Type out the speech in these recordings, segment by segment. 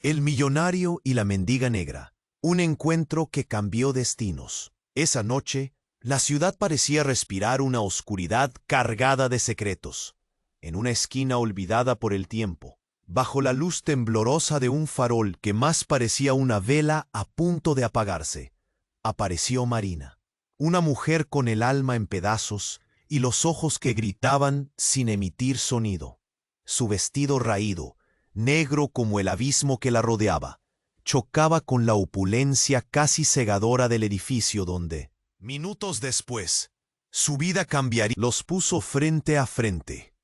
El millonario y la mendiga negra. Un encuentro que cambió destinos. Esa noche, la ciudad parecía respirar una oscuridad cargada de secretos. En una esquina olvidada por el tiempo, bajo la luz temblorosa de un farol que más parecía una vela a punto de apagarse, apareció Marina. Una mujer con el alma en pedazos y los ojos que gritaban sin emitir sonido. Su vestido raído, negro como el abismo que la rodeaba, chocaba con la opulencia casi cegadora del edificio donde, minutos después, su vida cambiaría. Los puso frente a frente.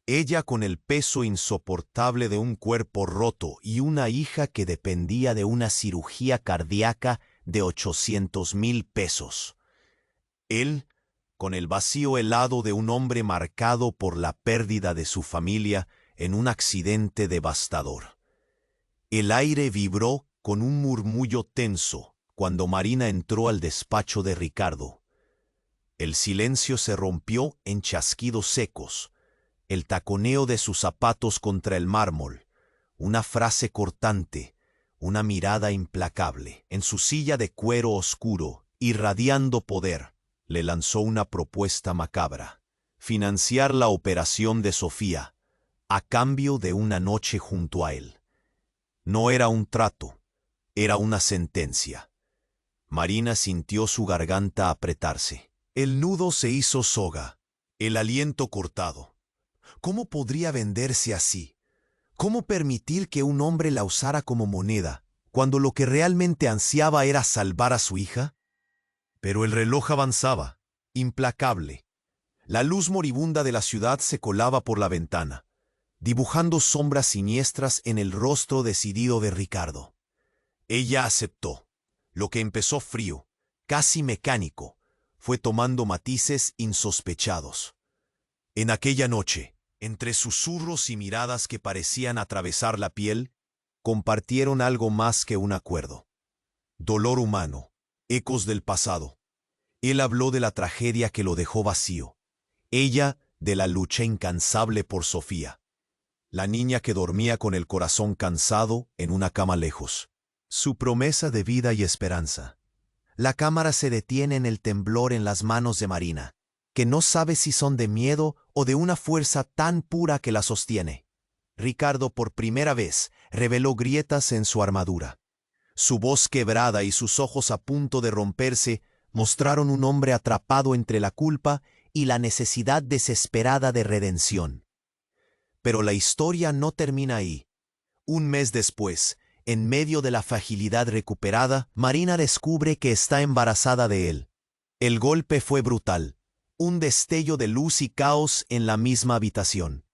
Ella con el peso insoportable de un cuerpo roto y una hija que dependía de una cirugía cardíaca de 800,000 pesos. Él, con el vacío helado de un hombre marcado por la pérdida de su familia en un accidente devastador. El aire vibró con un murmullo tenso cuando Marina entró al despacho de Ricardo. El silencio se rompió en chasquidos secos, el taconeo de sus zapatos contra el mármol, una frase cortante, una mirada implacable. En su silla de cuero oscuro, irradiando poder, le lanzó una propuesta macabra: financiar la operación de Sofía, a cambio de una noche junto a él. No era un trato, era una sentencia. Marina sintió su garganta apretarse. El nudo se hizo soga, el aliento cortado. ¿Cómo podría venderse así? ¿Cómo permitir que un hombre la usara como moneda, cuando lo que realmente ansiaba era salvar a su hija? Pero el reloj avanzaba, implacable. La luz moribunda de la ciudad se colaba por la ventana, dibujando sombras siniestras en el rostro decidido de Ricardo. Ella aceptó. Lo que empezó frío, casi mecánico, fue tomando matices insospechados. En aquella noche, entre susurros y miradas que parecían atravesar la piel, compartieron algo más que un acuerdo. Dolor humano, ecos del pasado. Él habló de la tragedia que lo dejó vacío. Ella de la lucha incansable por Sofía, la niña que dormía con el corazón cansado en una cama lejos. Su promesa de vida y esperanza. La cámara se detiene en el temblor en las manos de Marina, que no sabe si son de miedo o de una fuerza tan pura que la sostiene. Ricardo por primera vez reveló grietas en su armadura. Su voz quebrada y sus ojos a punto de romperse mostraron un hombre atrapado entre la culpa y la necesidad desesperada de redención. Pero la historia no termina ahí. Un mes después, en medio de la fragilidad recuperada, Marina descubre que está embarazada de él. El golpe fue brutal, un destello de luz y caos en la misma habitación.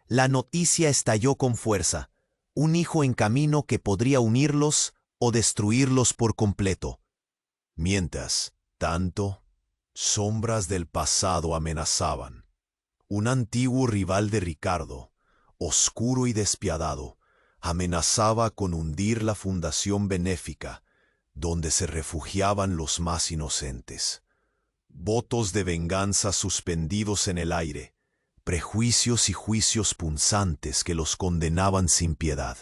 La noticia estalló con fuerza, un hijo en camino que podría unirlos o destruirlos por completo. Mientras tanto, sombras del pasado amenazaban. Un antiguo rival de Ricardo, oscuro y despiadado, amenazaba con hundir la fundación benéfica, donde se refugiaban los más inocentes. Votos de venganza suspendidos en el aire, prejuicios y juicios punzantes que los condenaban sin piedad.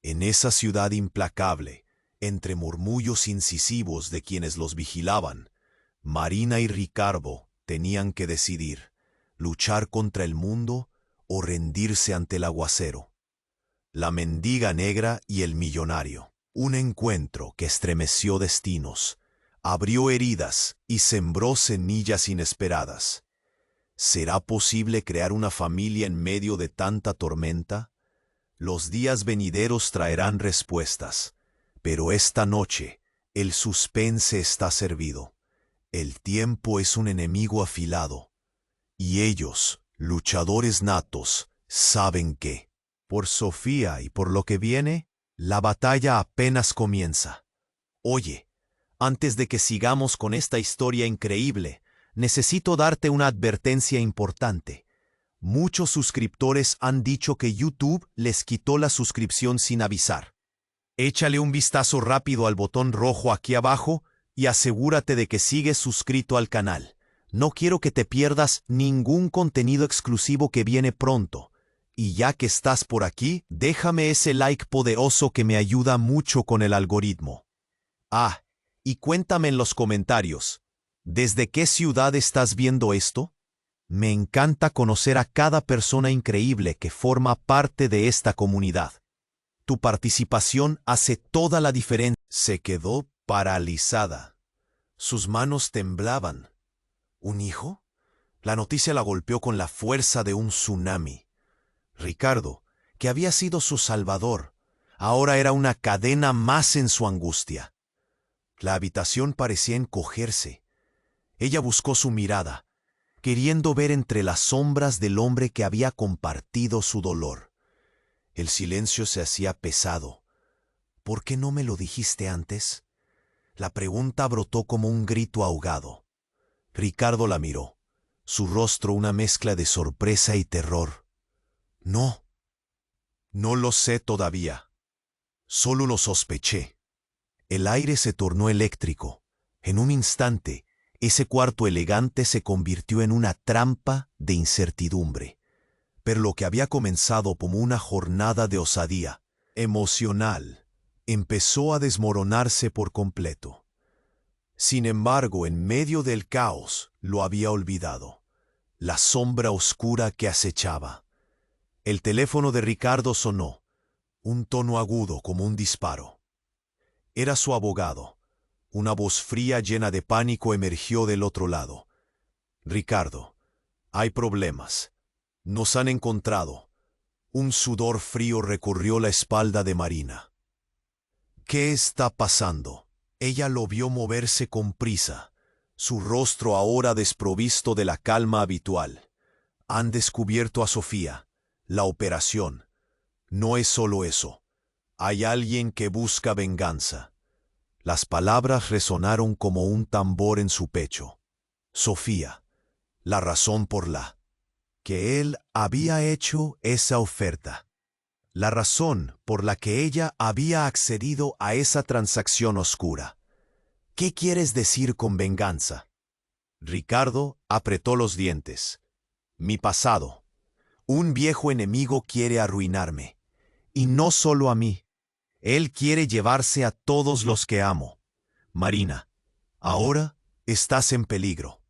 En esa ciudad implacable, entre murmullos incisivos de quienes los vigilaban, Marina y Ricardo tenían que decidir: luchar contra el mundo o rendirse ante el aguacero. La mendiga negra y el millonario. Un encuentro que estremeció destinos, abrió heridas y sembró semillas inesperadas. ¿Será posible crear una familia en medio de tanta tormenta? Los días venideros traerán respuestas, pero esta noche el suspense está servido. El tiempo es un enemigo afilado, y ellos, luchadores natos, saben que, por Sofía y por lo que viene, la batalla apenas comienza. Oye, antes de que sigamos con esta historia increíble, necesito darte una advertencia importante. Muchos suscriptores han dicho que YouTube les quitó la suscripción sin avisar. Échale un vistazo rápido al botón rojo aquí abajo y asegúrate de que sigues suscrito al canal. No quiero que te pierdas ningún contenido exclusivo que viene pronto. Y ya que estás por aquí, déjame ese like poderoso que me ayuda mucho con el algoritmo. Ah, y cuéntame en los comentarios, ¿desde qué ciudad estás viendo esto? Me encanta conocer a cada persona increíble que forma parte de esta comunidad. Tu participación hace toda la diferencia. Se quedó paralizada. Sus manos temblaban. ¿Un hijo? La noticia la golpeó con la fuerza de un tsunami. Ricardo, que había sido su salvador, ahora era una cadena más en su angustia. La habitación parecía encogerse. Ella buscó su mirada, queriendo ver entre las sombras del hombre que había compartido su dolor. El silencio se hacía pesado. ¿Por qué no me lo dijiste antes? La pregunta brotó como un grito ahogado. Ricardo la miró, su rostro una mezcla de sorpresa y terror. No, no lo sé todavía. Solo lo sospeché. El aire se tornó eléctrico. En un instante, ese cuarto elegante se convirtió en una trampa de incertidumbre. Pero lo que había comenzado como una jornada de osadía emocional empezó a desmoronarse por completo. Sin embargo, en medio del caos, lo había olvidado. La sombra oscura que acechaba. El teléfono de Ricardo sonó, un tono agudo como un disparo. Era su abogado. Una voz fría llena de pánico emergió del otro lado. Ricardo, hay problemas. Nos han encontrado. Un sudor frío recorrió la espalda de Marina. ¿Qué está pasando? Ella lo vio moverse con prisa, su rostro ahora desprovisto de la calma habitual. Han descubierto a Sofía. La operación. No es solo eso. Hay alguien que busca venganza. Las palabras resonaron como un tambor en su pecho. Sofía. La razón por la que él había hecho esa oferta. La razón por la que ella había accedido a esa transacción oscura. ¿Qué quieres decir con venganza? Ricardo apretó los dientes. Mi pasado. Un viejo enemigo quiere arruinarme. Y no solo a mí. Él quiere llevarse a todos los que amo. Marina, ahora estás en peligro.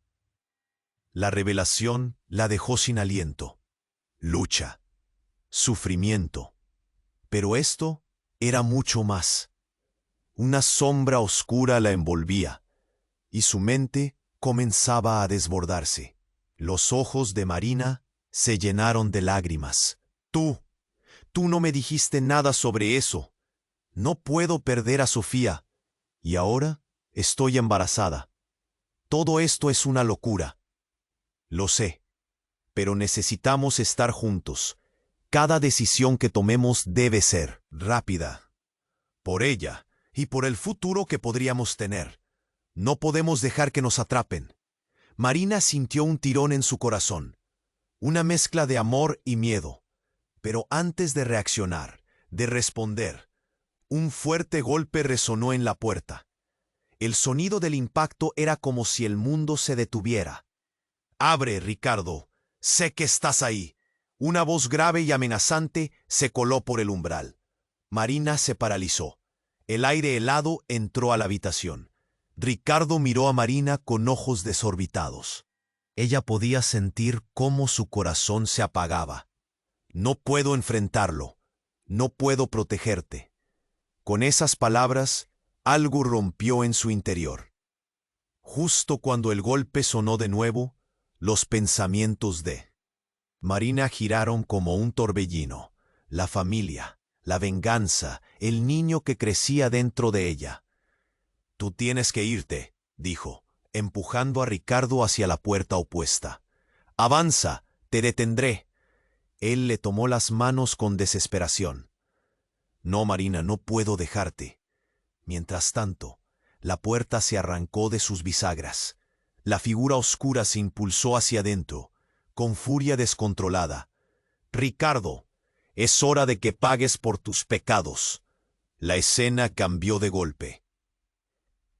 La revelación la dejó sin aliento. Lucha. Sufrimiento. Pero esto era mucho más. Una sombra oscura la envolvía, y su mente comenzaba a desbordarse. Los ojos de Marina se llenaron de lágrimas. Tú no me dijiste nada sobre eso. No puedo perder a Sofía. Y ahora estoy embarazada. Todo esto es una locura. Lo sé, pero necesitamos estar juntos. Cada decisión que tomemos debe ser rápida. Por ella y por el futuro que podríamos tener. No podemos dejar que nos atrapen. Marina sintió un tirón en su corazón, una mezcla de amor y miedo. Pero antes de reaccionar, de responder, un fuerte golpe resonó en la puerta. El sonido del impacto era como si el mundo se detuviera. «Abre, Ricardo. Sé que estás ahí». Una voz grave y amenazante se coló por el umbral. Marina se paralizó. El aire helado entró a la habitación. Ricardo miró a Marina con ojos desorbitados. Ella podía sentir cómo su corazón se apagaba. No puedo enfrentarlo. No puedo protegerte. Con esas palabras, algo rompió en su interior. Justo cuando el golpe sonó de nuevo, los pensamientos de Marina giraron como un torbellino. La familia, la venganza, el niño que crecía dentro de ella. Tú tienes que irte, dijo, empujando a Ricardo hacia la puerta opuesta. Avanza, te detendré. Él le tomó las manos con desesperación. No, Marina, no puedo dejarte. Mientras tanto, la puerta se arrancó de sus bisagras. La figura oscura se impulsó hacia adentro, con furia descontrolada. Ricardo, es hora de que pagues por tus pecados. La escena cambió de golpe.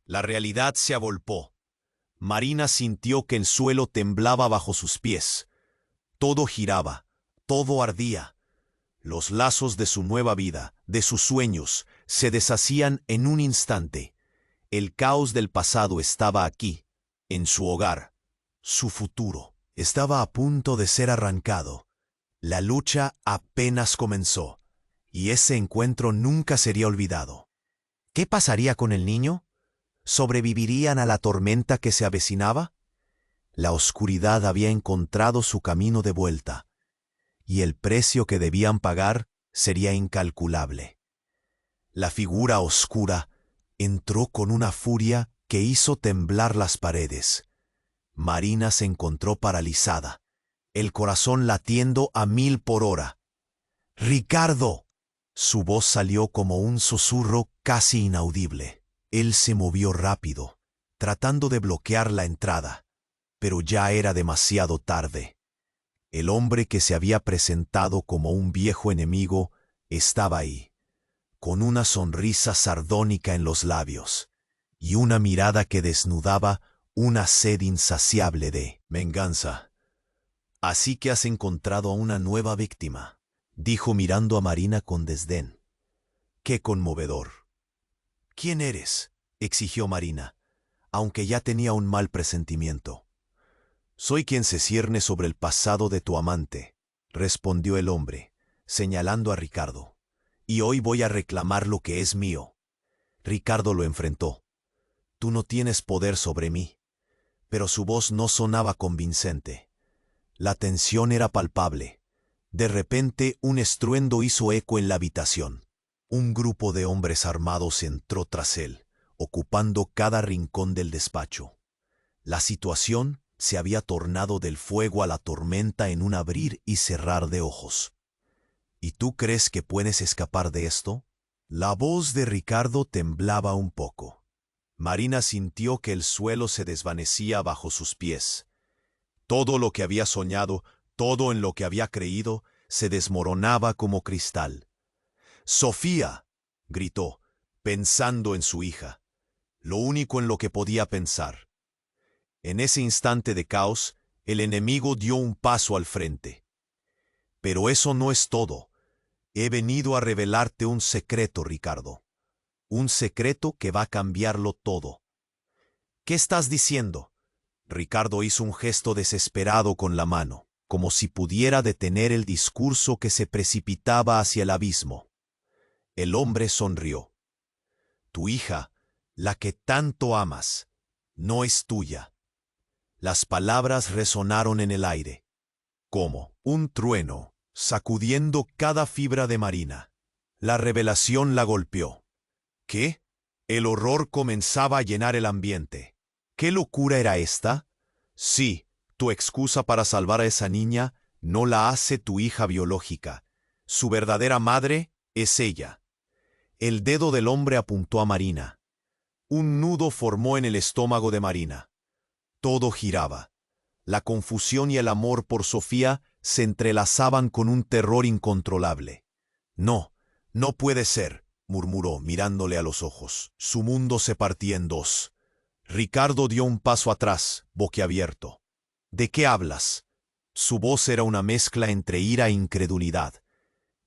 La realidad se agolpó. Marina sintió que el suelo temblaba bajo sus pies. Todo giraba, todo ardía. Los lazos de su nueva vida, de sus sueños, se deshacían en un instante. El caos del pasado estaba aquí, en su hogar. Su futuro estaba a punto de ser arrancado. La lucha apenas comenzó, y ese encuentro nunca sería olvidado. ¿Qué pasaría con el niño? ¿Sobrevivirían a la tormenta que se avecinaba? La oscuridad había encontrado su camino de vuelta, y el precio que debían pagar sería incalculable. La figura oscura entró con una furia que hizo temblar las paredes. Marina se encontró paralizada, el corazón latiendo a 1000 por hora. ¡Ricardo! Su voz salió como un susurro casi inaudible. Él se movió rápido, tratando de bloquear la entrada, pero ya era demasiado tarde. El hombre que se había presentado como un viejo enemigo estaba ahí, con una sonrisa sardónica en los labios y una mirada que desnudaba una sed insaciable de venganza. «Así que has encontrado a una nueva víctima», dijo mirando a Marina con desdén. «Qué conmovedor». «¿Quién eres?», exigió Marina, aunque ya tenía un mal presentimiento. «Soy quien se cierne sobre el pasado de tu amante», respondió el hombre, señalando a Ricardo. «Y hoy voy a reclamar lo que es mío». Ricardo lo enfrentó. «Tú no tienes poder sobre mí». Pero su voz no sonaba convincente. La tensión era palpable. De repente, un estruendo hizo eco en la habitación. Un grupo de hombres armados entró tras él, ocupando cada rincón del despacho. La situación se había tornado del fuego a la tormenta en un abrir y cerrar de ojos. «¿Y tú crees que puedes escapar de esto?». La voz de Ricardo temblaba un poco. Marina sintió que el suelo se desvanecía bajo sus pies. Todo lo que había soñado, todo en lo que había creído, se desmoronaba como cristal. «¡Sofía!», gritó, pensando en su hija, lo único en lo que podía pensar. En ese instante de caos, el enemigo dio un paso al frente. «Pero eso no es todo. He venido a revelarte un secreto, Ricardo. Un secreto que va a cambiarlo todo». «¿Qué estás diciendo?». Ricardo hizo un gesto desesperado con la mano, como si pudiera detener el discurso que se precipitaba hacia el abismo. El hombre sonrió. «Tu hija, la que tanto amas, no es tuya». Las palabras resonaron en el aire, como un trueno, sacudiendo cada fibra de Marina. La revelación la golpeó. ¿Qué? El horror comenzaba a llenar el ambiente. ¿Qué locura era esta? Sí, tu excusa para salvar a esa niña no la hace tu hija biológica. Su verdadera madre es ella. El dedo del hombre apuntó a Marina. Un nudo formó en el estómago de Marina. Todo giraba. La confusión y el amor por Sofía se entrelazaban con un terror incontrolable. «No, no puede ser», murmuró mirándole a los ojos. Su mundo se partía en dos. Ricardo dio un paso atrás, boquiabierto. «¿De qué hablas?». Su voz era una mezcla entre ira e incredulidad.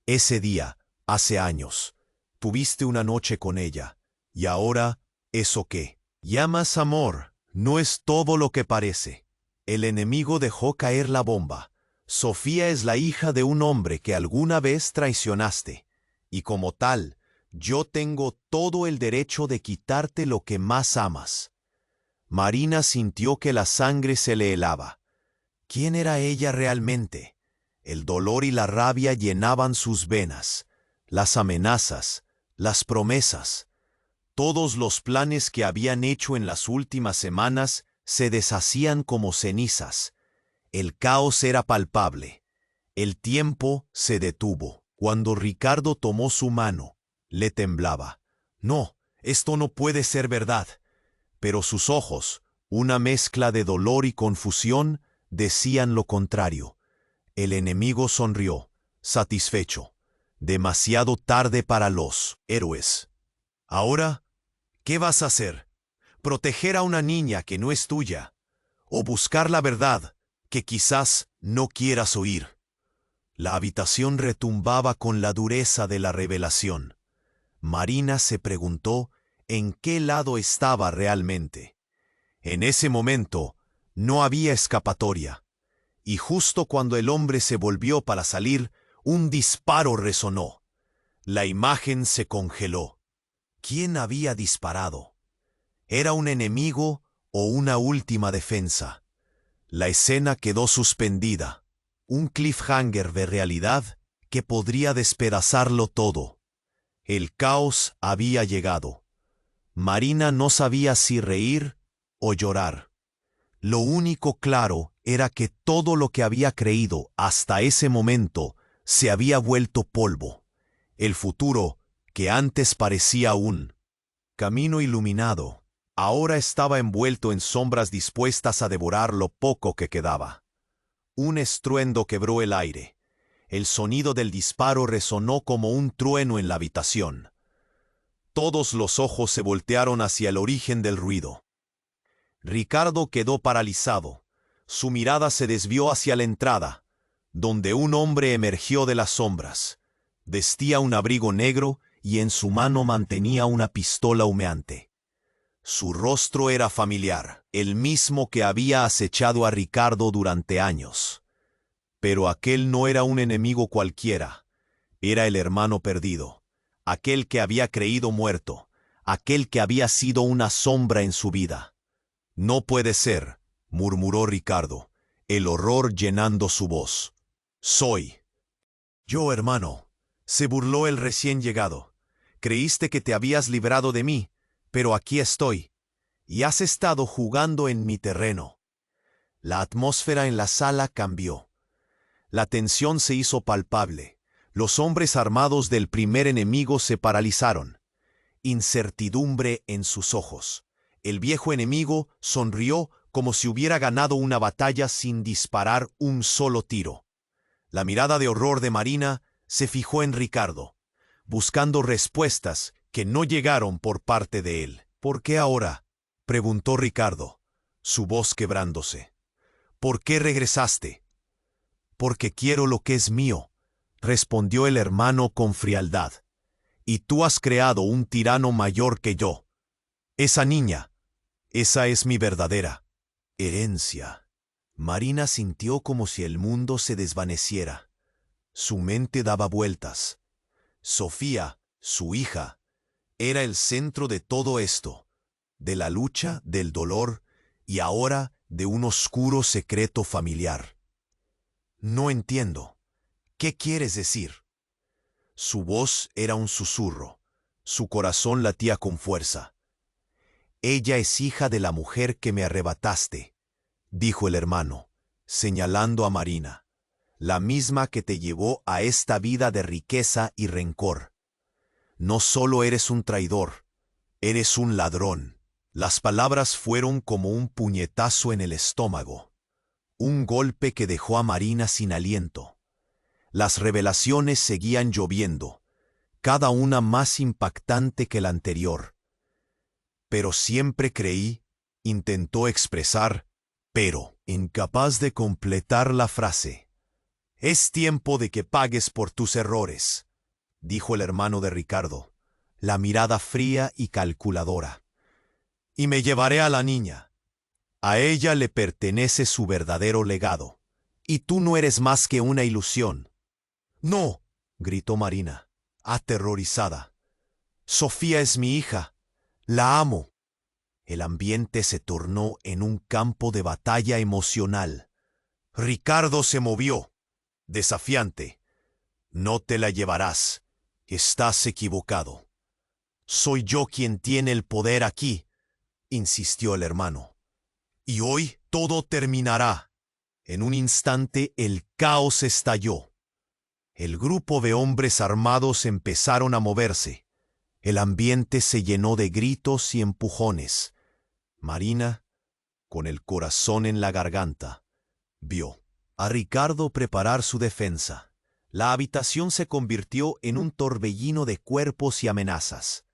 «Ese día, hace años, tuviste una noche con ella. ¿Y ahora, eso qué? Llamas amor. No es todo lo que parece. El enemigo dejó caer la bomba. Sofía es la hija de un hombre que alguna vez traicionaste. Y como tal, yo tengo todo el derecho de quitarte lo que más amas». Marina sintió que la sangre se le helaba. ¿Quién era ella realmente? El dolor y la rabia llenaban sus venas. Las amenazas, las promesas. Todos los planes que habían hecho en las últimas semanas se deshacían como cenizas. El caos era palpable. El tiempo se detuvo. Cuando Ricardo tomó su mano, le temblaba. «No, esto no puede ser verdad». Pero sus ojos, una mezcla de dolor y confusión, decían lo contrario. El enemigo sonrió, satisfecho. Demasiado tarde para los héroes. «Ahora, ¿qué vas a hacer? ¿Proteger a una niña que no es tuya? ¿O buscar la verdad que quizás no quieras oír?». La habitación retumbaba con la dureza de la revelación. Marina se preguntó en qué lado estaba realmente. En ese momento no había escapatoria, y justo cuando el hombre se volvió para salir, un disparo resonó. La imagen se congeló. ¿Quién había disparado? ¿Era un enemigo o una última defensa? La escena quedó suspendida, un cliffhanger de realidad que podría despedazarlo todo. El caos había llegado. Marina no sabía si reír o llorar. Lo único claro era que todo lo que había creído hasta ese momento se había vuelto polvo. El futuro, que antes parecía un camino iluminado, ahora estaba envuelto en sombras dispuestas a devorar lo poco que quedaba. Un estruendo quebró el aire. El sonido del disparo resonó como un trueno en la habitación. Todos los ojos se voltearon hacia el origen del ruido. Ricardo quedó paralizado. Su mirada se desvió hacia la entrada, donde un hombre emergió de las sombras. Vestía un abrigo negro y en su mano mantenía una pistola humeante. Su rostro era familiar, el mismo que había acechado a Ricardo durante años. Pero aquel no era un enemigo cualquiera. Era el hermano perdido, aquel que había creído muerto, aquel que había sido una sombra en su vida. «No puede ser», murmuró Ricardo, el horror llenando su voz. «Soy yo, hermano», se burló el recién llegado. «Creíste que te habías librado de mí, pero aquí estoy, y has estado jugando en mi terreno». La atmósfera en la sala cambió. La tensión se hizo palpable. Los hombres armados del primer enemigo se paralizaron. Incertidumbre en sus ojos. El viejo enemigo sonrió como si hubiera ganado una batalla sin disparar un solo tiro. La mirada de horror de Marina se fijó en Ricardo, buscando respuestas que no llegaron por parte de él. «¿Por qué ahora?», preguntó Ricardo, su voz quebrándose. «¿Por qué regresaste?». «Porque quiero lo que es mío», respondió el hermano con frialdad. «Y tú has creado un tirano mayor que yo. Esa niña, esa es mi verdadera herencia». Marina sintió como si el mundo se desvaneciera. Su mente daba vueltas. Sofía, su hija, era el centro de todo esto, de la lucha, del dolor y ahora de un oscuro secreto familiar. «No entiendo. ¿Qué quieres decir?». Su voz era un susurro. Su corazón latía con fuerza. «Ella es hija de la mujer que me arrebataste», dijo el hermano, señalando a Marina, «la misma que te llevó a esta vida de riqueza y rencor. No solo eres un traidor, eres un ladrón». Las palabras fueron como un puñetazo en el estómago, un golpe que dejó a Marina sin aliento. Las revelaciones seguían lloviendo, cada una más impactante que la anterior. «Pero siempre creí», intentó expresar, pero, incapaz de completar la frase. «Es tiempo de que pagues por tus errores», dijo el hermano de Ricardo, la mirada fría y calculadora. «Y me llevaré a la niña. A ella le pertenece su verdadero legado. Y tú no eres más que una ilusión». «No», gritó Marina, aterrorizada. «Sofía es mi hija. La amo». El ambiente se tornó en un campo de batalla emocional. Ricardo se movió, desafiante. «No te la llevarás. Estás equivocado. Soy yo quien tiene el poder aquí», insistió el hermano. «Y hoy todo terminará». En un instante el caos estalló. El grupo de hombres armados empezaron a moverse. El ambiente se llenó de gritos y empujones. Marina, con el corazón en la garganta, vio a Ricardo preparar su defensa. La habitación se convirtió en un torbellino de cuerpos y amenazas.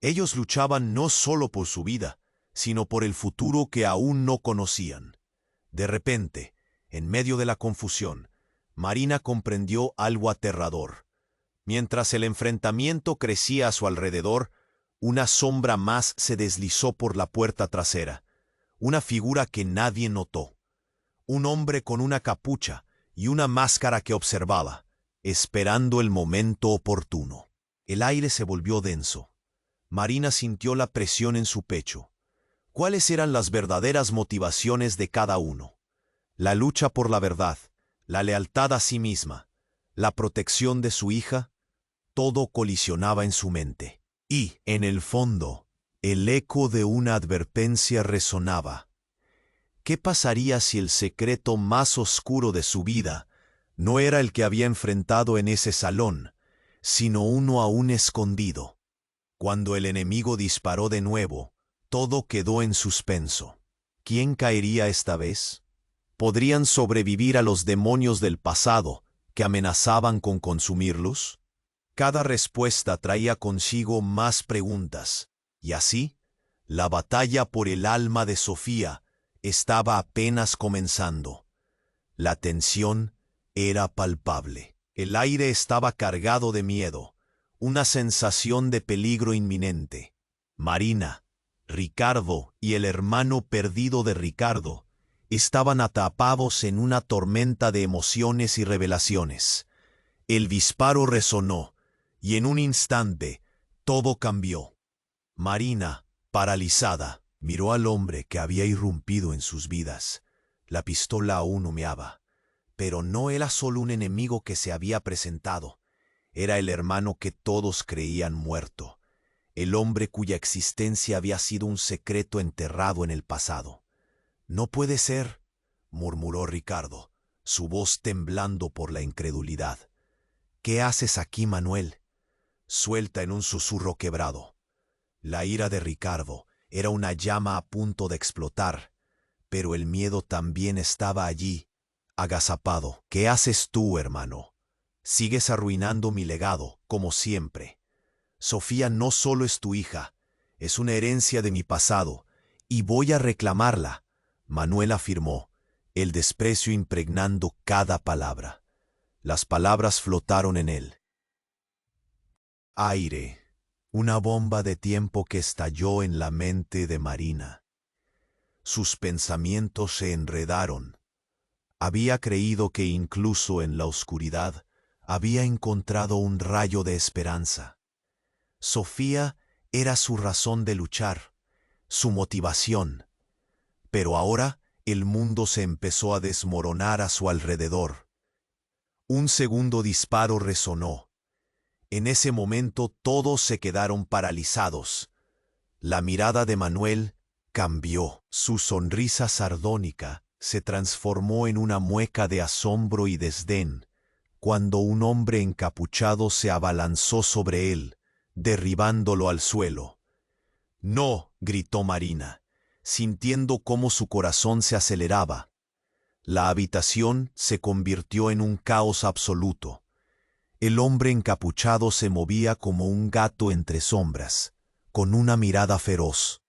Ellos luchaban no solo por su vida, sino por el futuro que aún no conocían. De repente, en medio de la confusión, Marina comprendió algo aterrador. Mientras el enfrentamiento crecía a su alrededor, una sombra más se deslizó por la puerta trasera, una figura que nadie notó. Un hombre con una capucha y una máscara que observaba, esperando el momento oportuno. El aire se volvió denso. Marina sintió la presión en su pecho. ¿Cuáles eran las verdaderas motivaciones de cada uno? La lucha por la verdad, la lealtad a sí misma, la protección de su hija, todo colisionaba en su mente. Y, en el fondo, el eco de una advertencia resonaba. ¿Qué pasaría si el secreto más oscuro de su vida no era el que había enfrentado en ese salón, sino uno aún escondido? Cuando el enemigo disparó de nuevo, todo quedó en suspenso. ¿Quién caería esta vez? ¿Podrían sobrevivir a los demonios del pasado que amenazaban con consumirlos? Cada respuesta traía consigo más preguntas, y así, la batalla por el alma de Sofía estaba apenas comenzando. La tensión era palpable. El aire estaba cargado de miedo, una sensación de peligro inminente. Marina, Ricardo y el hermano perdido de Ricardo estaban atrapados en una tormenta de emociones y revelaciones. El disparo resonó, y en un instante todo cambió. Marina, paralizada, miró al hombre que había irrumpido en sus vidas. La pistola aún humeaba, pero no era solo un enemigo que se había presentado. Era el hermano que todos creían muerto, el hombre cuya existencia había sido un secreto enterrado en el pasado. «No puede ser», murmuró Ricardo, su voz temblando por la incredulidad. «¿Qué haces aquí, Manuel?», suelta en un susurro quebrado. La ira de Ricardo era una llama a punto de explotar, pero el miedo también estaba allí, agazapado. «¿Qué haces tú, hermano? Sigues arruinando mi legado, como siempre. Sofía no solo es tu hija, es una herencia de mi pasado, y voy a reclamarla», Manuel afirmó, el desprecio impregnando cada palabra. Las palabras flotaron en él. Aire, una bomba de tiempo que estalló en la mente de Marina. Sus pensamientos se enredaron. Había creído que incluso en la oscuridad había encontrado un rayo de esperanza. Sofía era su razón de luchar, su motivación. Pero ahora el mundo se empezó a desmoronar a su alrededor. Un segundo disparo resonó. En ese momento todos se quedaron paralizados. La mirada de Manuel cambió. Su sonrisa sardónica se transformó en una mueca de asombro y desdén cuando un hombre encapuchado se abalanzó sobre él, derribándolo al suelo. «No», gritó Marina, sintiendo cómo su corazón se aceleraba. La habitación se convirtió en un caos absoluto. El hombre encapuchado se movía como un gato entre sombras, con una mirada feroz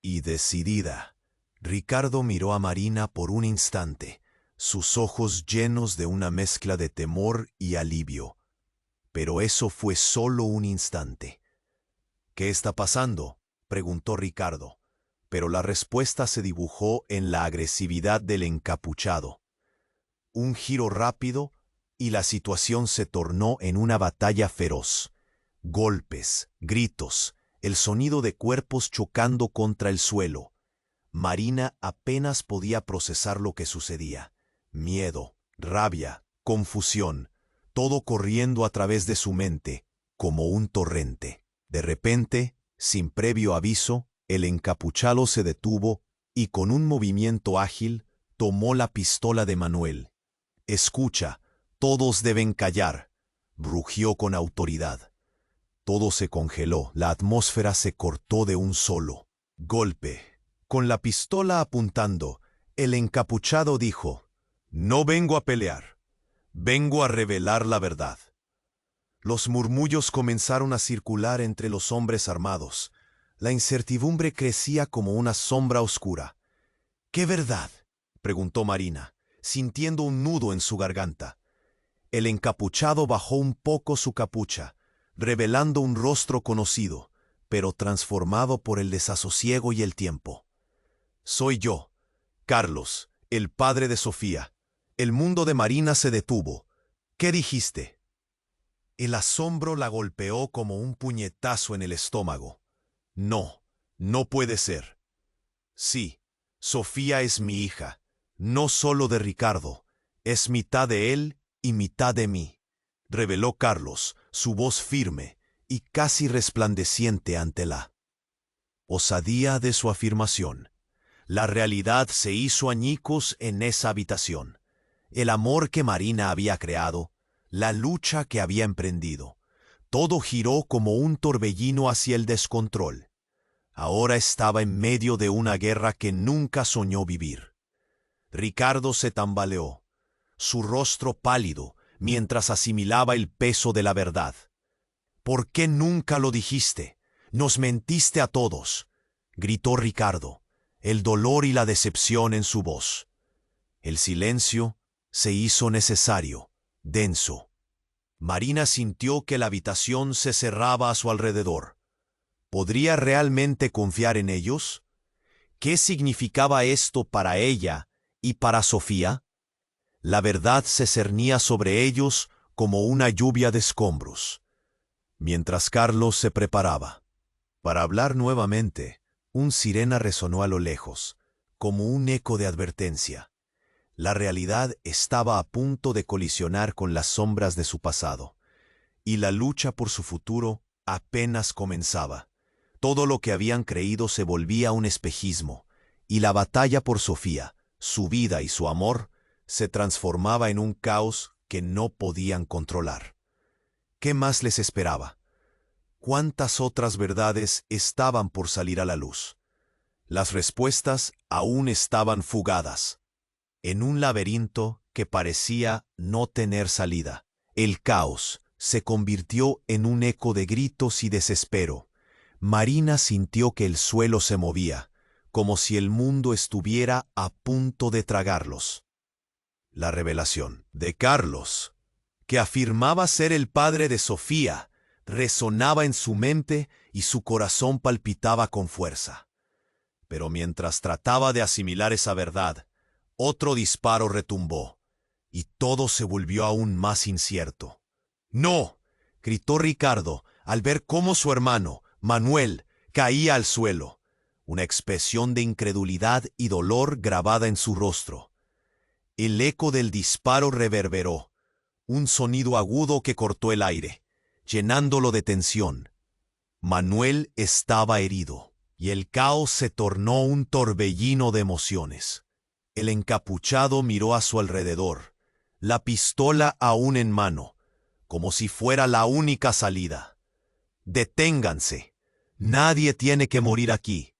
y decidida. Ricardo miró a Marina por un instante, sus ojos llenos de una mezcla de temor y alivio. Pero eso fue solo un instante. «¿Qué está pasando?», preguntó Ricardo, pero la respuesta se dibujó en la agresividad del encapuchado. Un giro rápido y la situación se tornó en una batalla feroz. Golpes, gritos, el sonido de cuerpos chocando contra el suelo. Marina apenas podía procesar lo que sucedía. Miedo, rabia, confusión, todo corriendo a través de su mente, como un torrente. De repente, sin previo aviso, el encapuchado se detuvo y con un movimiento ágil tomó la pistola de Manuel. «Escucha, todos deben callar», rugió con autoridad. Todo se congeló, la atmósfera se cortó de un solo golpe. Con la pistola apuntando, el encapuchado dijo: «No vengo a pelear, vengo a revelar la verdad». Los murmullos comenzaron a circular entre los hombres armados. La incertidumbre crecía como una sombra oscura. «¿Qué verdad?», preguntó Marina, sintiendo un nudo en su garganta. El encapuchado bajó un poco su capucha, revelando un rostro conocido, pero transformado por el desasosiego y el tiempo. Soy yo, Carlos, el padre de Sofía. El mundo de Marina se detuvo. ¿Qué dijiste? El asombro la golpeó como un puñetazo en el estómago. No, no puede ser. Sí, Sofía es mi hija, no solo de Ricardo, es mitad de él y mitad de mí, reveló Carlos, su voz firme y casi resplandeciente ante la osadía de su afirmación. La realidad se hizo añicos en esa habitación. El amor que Marina había creado, la lucha que había emprendido, todo giró como un torbellino hacia el descontrol. Ahora estaba en medio de una guerra que nunca soñó vivir. Ricardo se tambaleó, su rostro pálido, mientras asimilaba el peso de la verdad. ¿Por qué nunca lo dijiste? Nos mentiste a todos, gritó Ricardo, el dolor y la decepción en su voz. El silencio se hizo necesario, denso. Marina sintió que la habitación se cerraba a su alrededor. ¿Podría realmente confiar en ellos? ¿Qué significaba esto para ella y para Sofía? La verdad se cernía sobre ellos como una lluvia de escombros. Mientras Carlos se preparaba para hablar nuevamente, un sirena resonó a lo lejos, como un eco de advertencia. La realidad estaba a punto de colisionar con las sombras de su pasado, y la lucha por su futuro apenas comenzaba. Todo lo que habían creído se volvía un espejismo, y la batalla por Sofía, su vida y su amor, se transformaba en un caos que no podían controlar. ¿Qué más les esperaba? ¿Cuántas otras verdades estaban por salir a la luz? Las respuestas aún estaban fugadas. En un laberinto que parecía no tener salida, el caos se convirtió en un eco de gritos y desespero. Marina sintió que el suelo se movía, como si el mundo estuviera a punto de tragarlos. La revelación de Carlos, que afirmaba ser el padre de Sofía, resonaba en su mente y su corazón palpitaba con fuerza. Pero mientras trataba de asimilar esa verdad, otro disparo retumbó, y todo se volvió aún más incierto. ¡No!, gritó Ricardo al ver cómo su hermano, Manuel, caía al suelo, una expresión de incredulidad y dolor grabada en su rostro. El eco del disparo reverberó, un sonido agudo que cortó el aire, llenándolo de tensión. Manuel estaba herido, y el caos se tornó un torbellino de emociones. El encapuchado miró a su alrededor, la pistola aún en mano, como si fuera la única salida. «Deténganse. Nadie tiene que morir aquí»,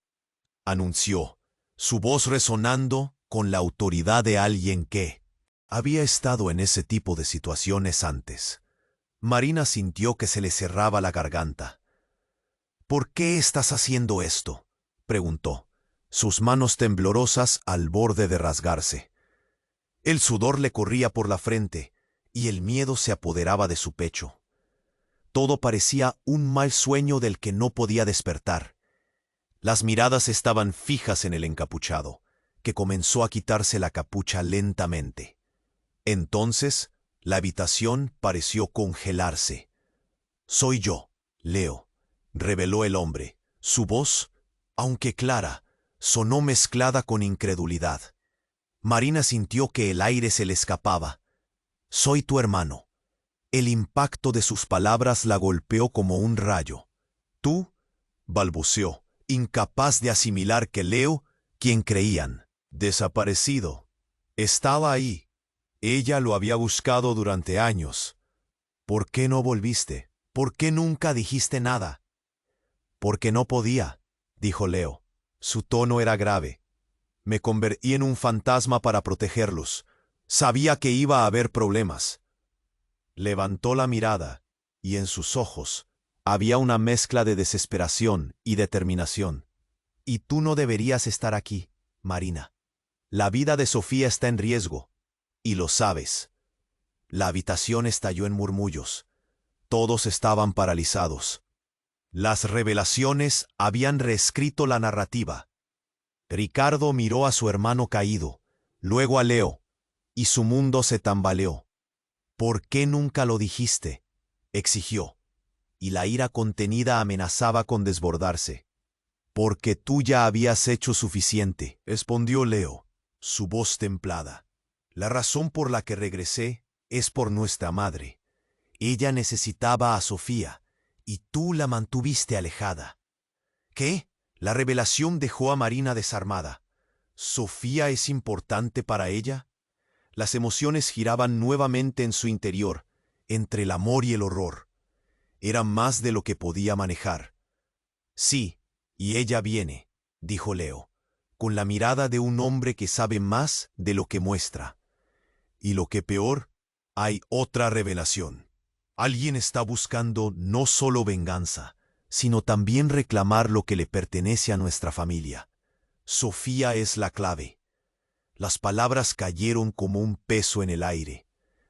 anunció, su voz resonando con la autoridad de alguien que había estado en ese tipo de situaciones antes. Marina sintió que se le cerraba la garganta. «¿Por qué estás haciendo esto?», preguntó, sus manos temblorosas al borde de rasgarse. El sudor le corría por la frente y el miedo se apoderaba de su pecho. Todo parecía un mal sueño del que no podía despertar. Las miradas estaban fijas en el encapuchado, que comenzó a quitarse la capucha lentamente. Entonces, la habitación pareció congelarse. «Soy yo, Leo», reveló el hombre. Su voz, aunque clara, sonó mezclada con incredulidad. Marina sintió que el aire se le escapaba. «Soy tu hermano». El impacto de sus palabras la golpeó como un rayo. «¿Tú?», balbuceó, incapaz de asimilar que Leo, quien creían desaparecido, estaba ahí. Ella lo había buscado durante años. «¿Por qué no volviste? ¿Por qué nunca dijiste nada?». «Porque no podía», dijo Leo. Su tono era grave. «Me convertí en un fantasma para protegerlos. Sabía que iba a haber problemas». Levantó la mirada, y en sus ojos había una mezcla de desesperación y determinación. «Y tú no deberías estar aquí, Marina. La vida de Sofía está en riesgo, y lo sabes». La habitación estalló en murmullos. Todos estaban paralizados. Las revelaciones habían reescrito la narrativa. Ricardo miró a su hermano caído, luego a Leo, y su mundo se tambaleó. «¿Por qué nunca lo dijiste?», exigió, y la ira contenida amenazaba con desbordarse. «Porque tú ya habías hecho suficiente», respondió Leo, su voz templada. «La razón por la que regresé es por nuestra madre. Ella necesitaba a Sofía, y tú la mantuviste alejada». «¿Qué?». La revelación dejó a Marina desarmada. ¿Sofía es importante para ella? Las emociones giraban nuevamente en su interior, entre el amor y el horror. Era más de lo que podía manejar. «Sí, y ella viene», dijo Leo, con la mirada de un hombre que sabe más de lo que muestra. «Y lo que peor, hay otra revelación. Alguien está buscando no solo venganza, sino también reclamar lo que le pertenece a nuestra familia. Sofía es la clave». Las palabras cayeron como un peso en el aire.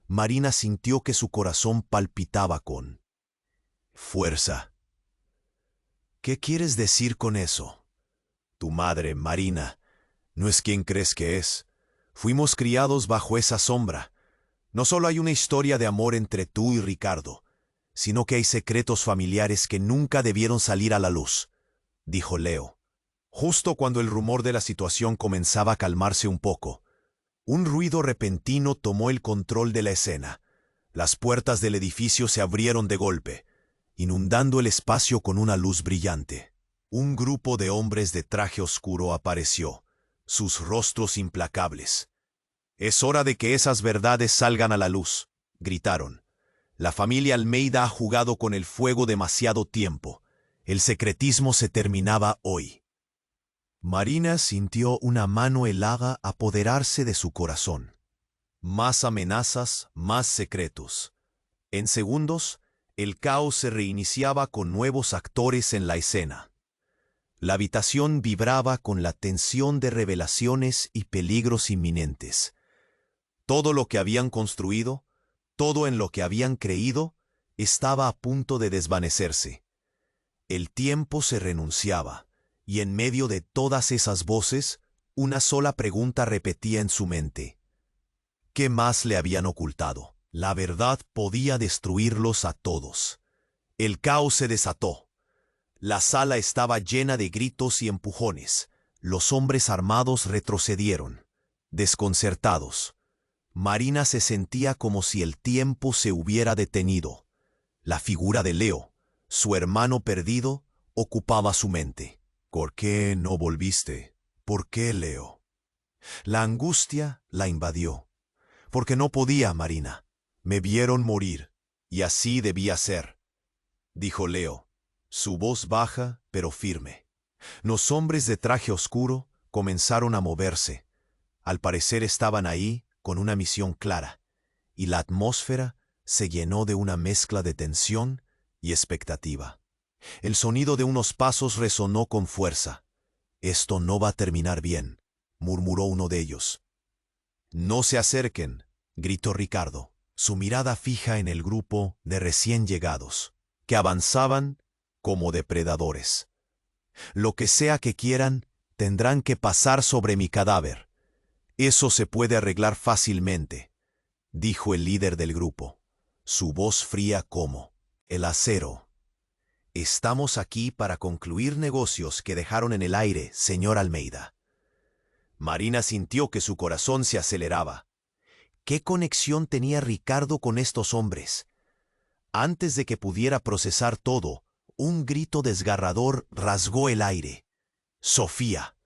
Marina sintió que su corazón palpitaba con fuerza. «¿Qué quieres decir con eso?». «Tu madre, Marina, no es quien crees que es. Fuimos criados bajo esa sombra. No solo hay una historia de amor entre tú y Ricardo, sino que hay secretos familiares que nunca debieron salir a la luz», dijo Leo. Justo cuando el rumor de la situación comenzaba a calmarse un poco, un ruido repentino tomó el control de la escena. Las puertas del edificio se abrieron de golpe, inundando el espacio con una luz brillante. Un grupo de hombres de traje oscuro apareció, sus rostros implacables. «Es hora de que esas verdades salgan a la luz», gritaron. «La familia Almeida ha jugado con el fuego demasiado tiempo. El secretismo se terminaba hoy». Marina sintió una mano helada apoderarse de su corazón. Más amenazas, más secretos. En segundos, el caos se reiniciaba con nuevos actores en la escena. La habitación vibraba con la tensión de revelaciones y peligros inminentes. Todo lo que habían construido, todo en lo que habían creído, estaba a punto de desvanecerse. El tiempo se renunciaba, y en medio de todas esas voces, una sola pregunta repetía en su mente. ¿Qué más le habían ocultado? La verdad podía destruirlos a todos. El caos se desató. La sala estaba llena de gritos y empujones. Los hombres armados retrocedieron, desconcertados. Marina se sentía como si el tiempo se hubiera detenido. La figura de Leo, su hermano perdido, ocupaba su mente. «¿Por qué no volviste? ¿Por qué, Leo?». La angustia la invadió. «Porque no podía, Marina. Me vieron morir, y así debía ser», dijo Leo, su voz baja pero firme. Los hombres de traje oscuro comenzaron a moverse. Al parecer estaban ahí con una misión clara, y la atmósfera se llenó de una mezcla de tensión y expectativa. El sonido de unos pasos resonó con fuerza. «Esto no va a terminar bien», murmuró uno de ellos. «No se acerquen», gritó Ricardo, su mirada fija en el grupo de recién llegados, que avanzaban como depredadores. «Lo que sea que quieran, tendrán que pasar sobre mi cadáver. Eso se puede arreglar fácilmente», dijo el líder del grupo, su voz fría como el acero. «Estamos aquí para concluir negocios que dejaron en el aire, señor Almeida». Marina sintió que su corazón se aceleraba. ¿Qué conexión tenía Ricardo con estos hombres? Antes de que pudiera procesar todo, un grito desgarrador rasgó el aire. Sofía.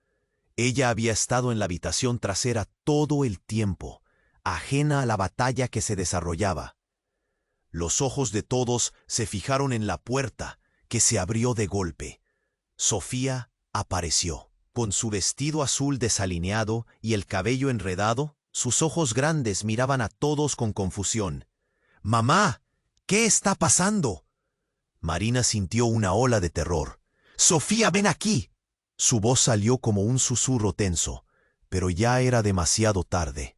Ella había estado en la habitación trasera todo el tiempo, ajena a la batalla que se desarrollaba. Los ojos de todos se fijaron en la puerta, que se abrió de golpe. Sofía apareció. Con su vestido azul desalineado y el cabello enredado, sus ojos grandes miraban a todos con confusión. «¡Mamá! ¿Qué está pasando?». Marina sintió una ola de terror. «¡Sofía, ven aquí!». Su voz salió como un susurro tenso, pero ya era demasiado tarde.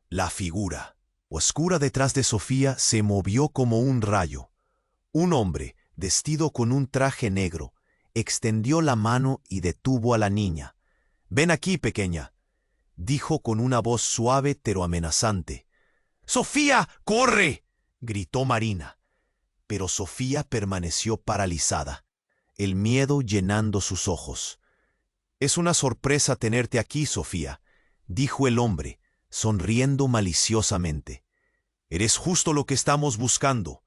La figura, Oscura detrás de Sofía se movió como un rayo. Un hombre, vestido con un traje negro, extendió la mano y detuvo a la niña. «Ven aquí, pequeña», dijo con una voz suave pero amenazante. «¡Sofía, corre!», gritó Marina. Pero Sofía permaneció paralizada, el miedo llenando sus ojos. «Es una sorpresa tenerte aquí, Sofía», dijo el hombre, sonriendo maliciosamente. «Eres justo lo que estamos buscando».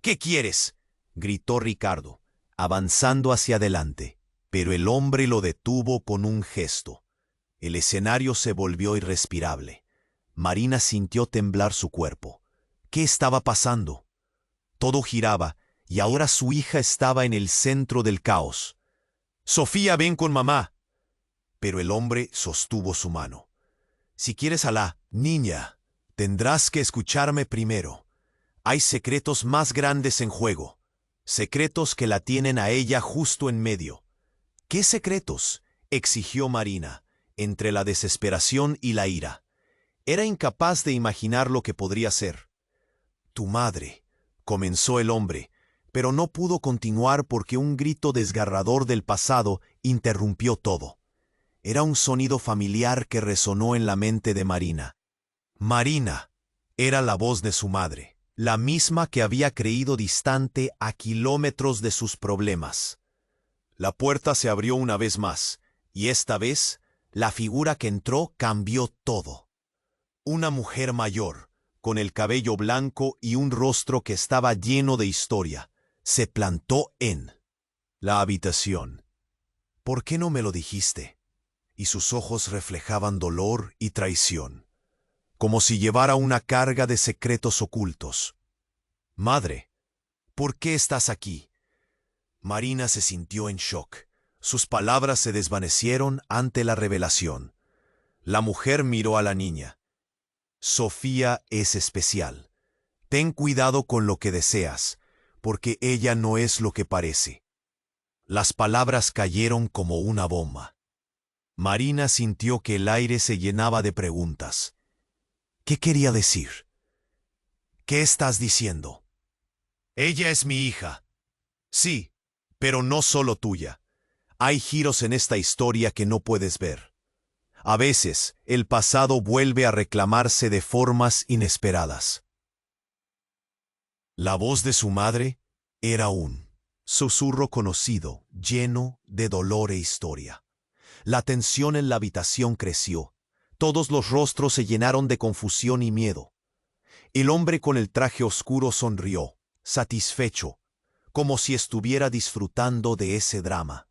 «¿Qué quieres?», gritó Ricardo, avanzando hacia adelante, pero el hombre lo detuvo con un gesto. El escenario se volvió irrespirable. Marina sintió temblar su cuerpo. ¿Qué estaba pasando? Todo giraba, y ahora su hija estaba en el centro del caos. «Sofía, ven con mamá». Pero el hombre sostuvo su mano. «Si quieres Alá, niña, tendrás que escucharme primero. Hay secretos más grandes en juego, secretos que la tienen a ella justo en medio». «¿Qué secretos?», exigió Marina, entre la desesperación y la ira. Era incapaz de imaginar lo que podría ser. «Tu madre», comenzó el hombre, pero no pudo continuar porque un grito desgarrador del pasado interrumpió todo. Era un sonido familiar que resonó en la mente de Marina. Marina era la voz de su madre, la misma que había creído distante a kilómetros de sus problemas. La puerta se abrió una vez más, y esta vez la figura que entró cambió todo. Una mujer mayor, con el cabello blanco y un rostro que estaba lleno de historia, se plantó en la habitación. «¿Por qué no me lo dijiste?», y sus ojos reflejaban dolor y traición, como si llevara una carga de secretos ocultos. «Madre, ¿por qué estás aquí?». Marina se sintió en shock. Sus palabras se desvanecieron ante la revelación. La mujer miró a la niña. «Sofía es especial. Ten cuidado con lo que deseas, porque ella no es lo que parece». Las palabras cayeron como una bomba. Marina sintió que el aire se llenaba de preguntas. ¿Qué quería decir? «¿Qué estás diciendo?». «Ella es mi hija». «Sí, pero no solo tuya. Hay giros en esta historia que no puedes ver. A veces, el pasado vuelve a reclamarse de formas inesperadas». La voz de su madre era un susurro conocido, lleno de dolor e historia. La tensión en la habitación creció. Todos los rostros se llenaron de confusión y miedo. El hombre con el traje oscuro sonrió, satisfecho, como si estuviera disfrutando de ese drama.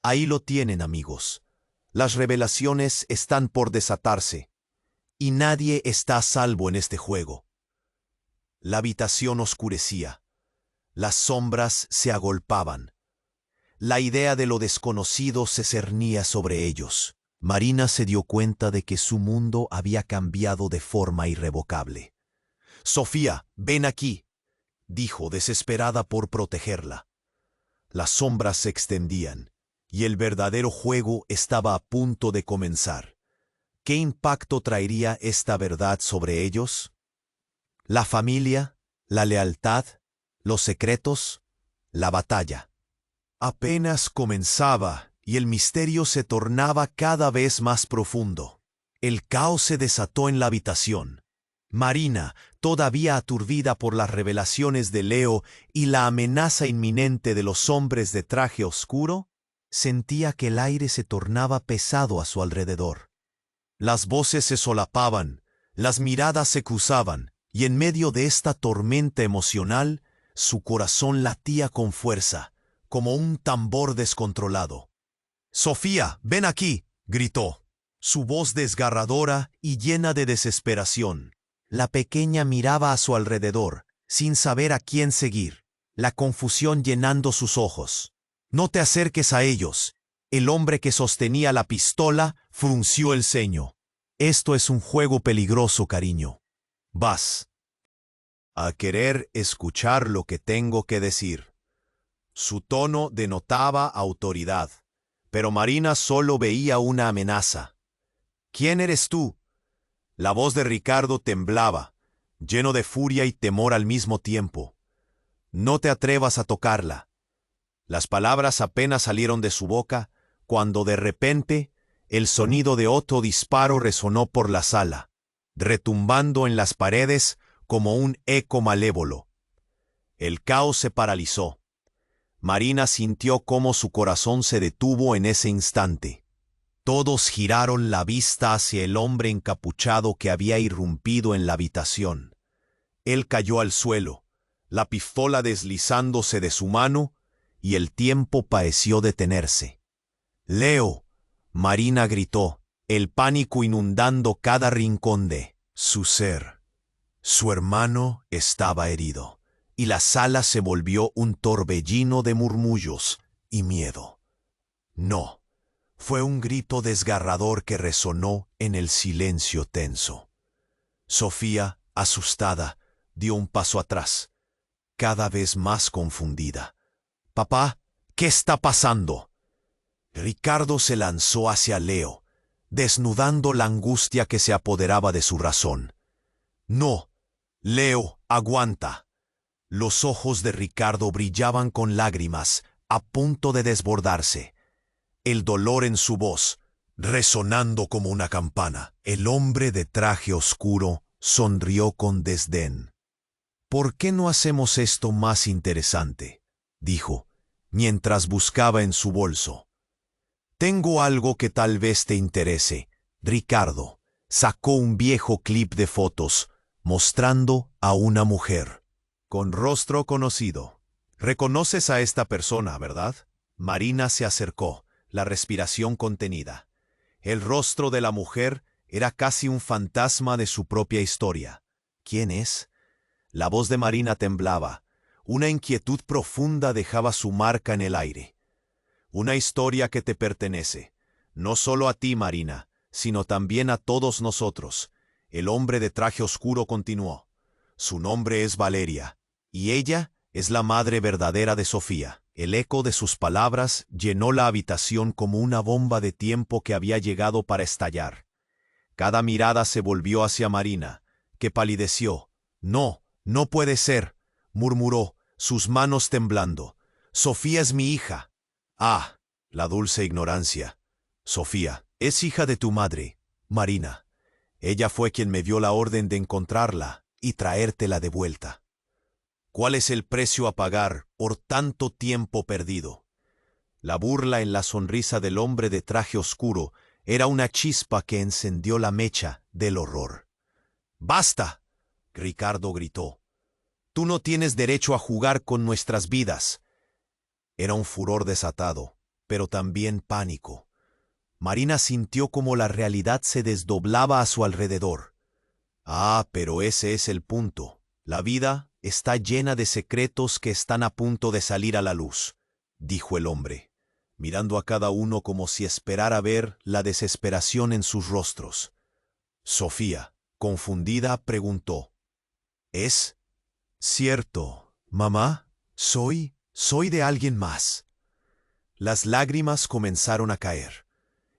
Ahí lo tienen, amigos. Las revelaciones están por desatarse, y nadie está a salvo en este juego. La habitación oscurecía. Las sombras se agolpaban. La idea de lo desconocido se cernía sobre ellos. Marina se dio cuenta de que su mundo había cambiado de forma irrevocable. «Sofía, ven aquí», dijo, desesperada por protegerla. Las sombras se extendían, y el verdadero juego estaba a punto de comenzar. ¿Qué impacto traería esta verdad sobre ellos? La familia, la lealtad, los secretos, la batalla. Apenas comenzaba y el misterio se tornaba cada vez más profundo. El caos se desató en la habitación. Marina, todavía aturdida por las revelaciones de Leo y la amenaza inminente de los hombres de traje oscuro, sentía que el aire se tornaba pesado a su alrededor. Las voces se solapaban, las miradas se cruzaban, y en medio de esta tormenta emocional, su corazón latía con fuerza, como un tambor descontrolado. «Sofía, ven aquí», gritó, su voz desgarradora y llena de desesperación. La pequeña miraba a su alrededor, sin saber a quién seguir, la confusión llenando sus ojos. «No te acerques a ellos». El hombre que sostenía la pistola frunció el ceño. «Esto es un juego peligroso, cariño. Vas a querer escuchar lo que tengo que decir». Su tono denotaba autoridad, pero Marina solo veía una amenaza. «¿Quién eres tú?». La voz de Ricardo temblaba, lleno de furia y temor al mismo tiempo. «No te atrevas a tocarla». Las palabras apenas salieron de su boca, cuando de repente el sonido de otro disparo resonó por la sala, retumbando en las paredes como un eco malévolo. El caos se paralizó. Marina sintió cómo su corazón se detuvo en ese instante. Todos giraron la vista hacia el hombre encapuchado que había irrumpido en la habitación. Él cayó al suelo, la pistola deslizándose de su mano, y el tiempo pareció detenerse. «Leo», Marina gritó, el pánico inundando cada rincón de su ser. Su hermano estaba herido, y la sala se volvió un torbellino de murmullos y miedo. No, fue un grito desgarrador que resonó en el silencio tenso. Sofía, asustada, dio un paso atrás, cada vez más confundida. «Papá, ¿qué está pasando?» Ricardo se lanzó hacia Leo, desnudando la angustia que se apoderaba de su razón. «No, Leo, aguanta». Los ojos de Ricardo brillaban con lágrimas, a punto de desbordarse. El dolor en su voz, resonando como una campana. El hombre de traje oscuro sonrió con desdén. «¿Por qué no hacemos esto más interesante?», dijo, mientras buscaba en su bolso. «Tengo algo que tal vez te interese». Ricardo sacó un viejo clip de fotos, mostrando a una mujer con rostro conocido. «Reconoces a esta persona, ¿verdad?». Marina se acercó, la respiración contenida. El rostro de la mujer era casi un fantasma de su propia historia. «¿Quién es?». La voz de Marina temblaba. Una inquietud profunda dejaba su marca en el aire. «Una historia que te pertenece, no solo a ti, Marina, sino también a todos nosotros». El hombre de traje oscuro continuó. «Su nombre es Valeria, y ella es la madre verdadera de Sofía». El eco de sus palabras llenó la habitación como una bomba de tiempo que había llegado para estallar. Cada mirada se volvió hacia Marina, que palideció. «No, no puede ser», murmuró, sus manos temblando. «Sofía es mi hija». «Ah, la dulce ignorancia. Sofía es hija de tu madre, Marina. Ella fue quien me dio la orden de encontrarla y traértela de vuelta». «¿Cuál es el precio a pagar por tanto tiempo perdido?». La burla en la sonrisa del hombre de traje oscuro era una chispa que encendió la mecha del horror. «¡Basta!», Ricardo gritó. «Tú no tienes derecho a jugar con nuestras vidas». Era un furor desatado, pero también pánico. Marina sintió como la realidad se desdoblaba a su alrededor. «Ah, pero ese es el punto. La vida está llena de secretos que están a punto de salir a la luz», dijo el hombre, mirando a cada uno como si esperara ver la desesperación en sus rostros. Sofía, confundida, preguntó: «¿Es cierto, mamá? Soy de alguien más». Las lágrimas comenzaron a caer,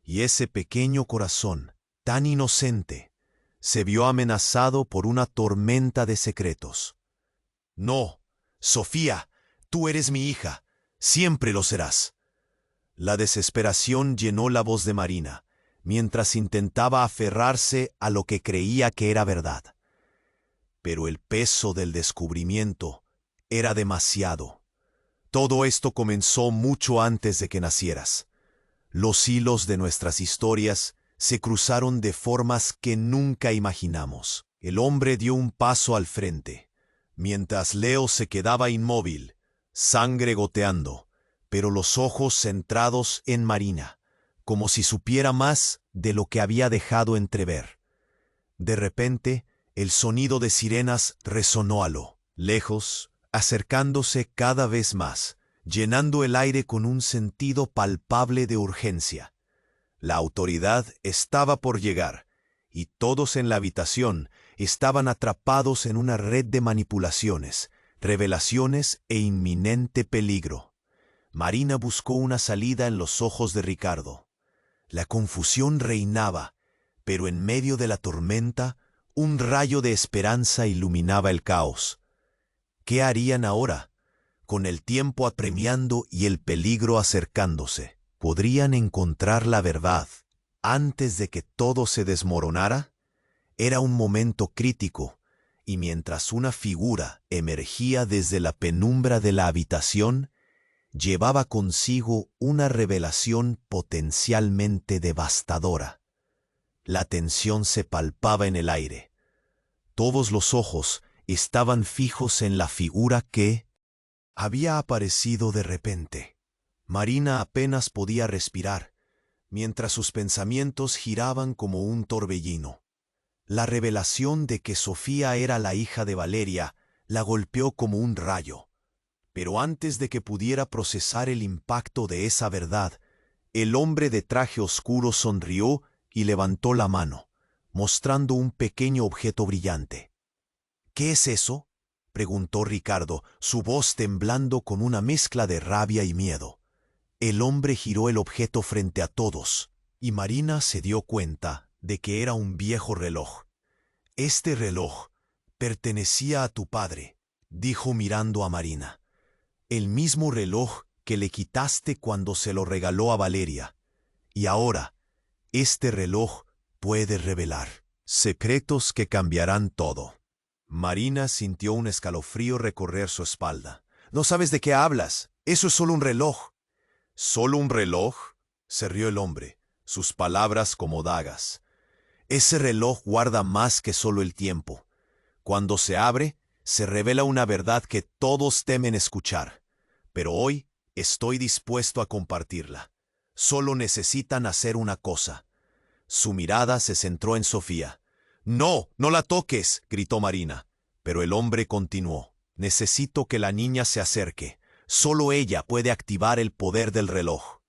y ese pequeño corazón, tan inocente, se vio amenazado por una tormenta de secretos. «No, Sofía, tú eres mi hija, siempre lo serás». La desesperación llenó la voz de Marina, mientras intentaba aferrarse a lo que creía que era verdad. Pero el peso del descubrimiento era demasiado. «Todo esto comenzó mucho antes de que nacieras. Los hilos de nuestras historias se cruzaron de formas que nunca imaginamos». El hombre dio un paso al frente, mientras Leo se quedaba inmóvil, sangre goteando, pero los ojos centrados en Marina, como si supiera más de lo que había dejado entrever. De repente, el sonido de sirenas resonó a lo lejos, acercándose cada vez más, llenando el aire con un sentido palpable de urgencia. La autoridad estaba por llegar, y todos en la habitación estaban atrapados en una red de manipulaciones, revelaciones e inminente peligro. Marina buscó una salida en los ojos de Ricardo. La confusión reinaba, pero en medio de la tormenta, Un rayo de esperanza iluminaba el caos. ¿Qué harían ahora? Con el tiempo apremiando y el peligro acercándose, ¿podrían encontrar la verdad antes de que todo se desmoronara? Era un momento crítico, y mientras una figura emergía desde la penumbra de la habitación, llevaba consigo una revelación potencialmente devastadora. La tensión se palpaba en el aire. Todos los ojos estaban fijos en la figura que había aparecido de repente. Marina apenas podía respirar, mientras sus pensamientos giraban como un torbellino. La revelación de que Sofía era la hija de Valeria la golpeó como un rayo. Pero antes de que pudiera procesar el impacto de esa verdad, el hombre de traje oscuro sonrió y levantó la mano, mostrando un pequeño objeto brillante. —¿Qué es eso? —preguntó Ricardo, su voz temblando con una mezcla de rabia y miedo. El hombre giró el objeto frente a todos, y Marina se dio cuenta de que era un viejo reloj. —Este reloj pertenecía a tu padre —dijo mirando a Marina—. El mismo reloj que le quitaste cuando se lo regaló a Valeria. Y ahora, este reloj puede revelar secretos que cambiarán todo. Marina sintió un escalofrío recorrer su espalda. —¿No sabes de qué hablas? Eso es solo un reloj. —¿Solo un reloj? —se rió el hombre, sus palabras como dagas. Ese reloj guarda más que solo el tiempo. Cuando se abre, se revela una verdad que todos temen escuchar. Pero hoy estoy dispuesto a compartirla. Solo necesitan hacer una cosa. Su mirada se centró en Sofía. —¡No, no la toques! —gritó Marina. Pero el hombre continuó. —Necesito que la niña se acerque. Solo ella puede activar el poder del reloj.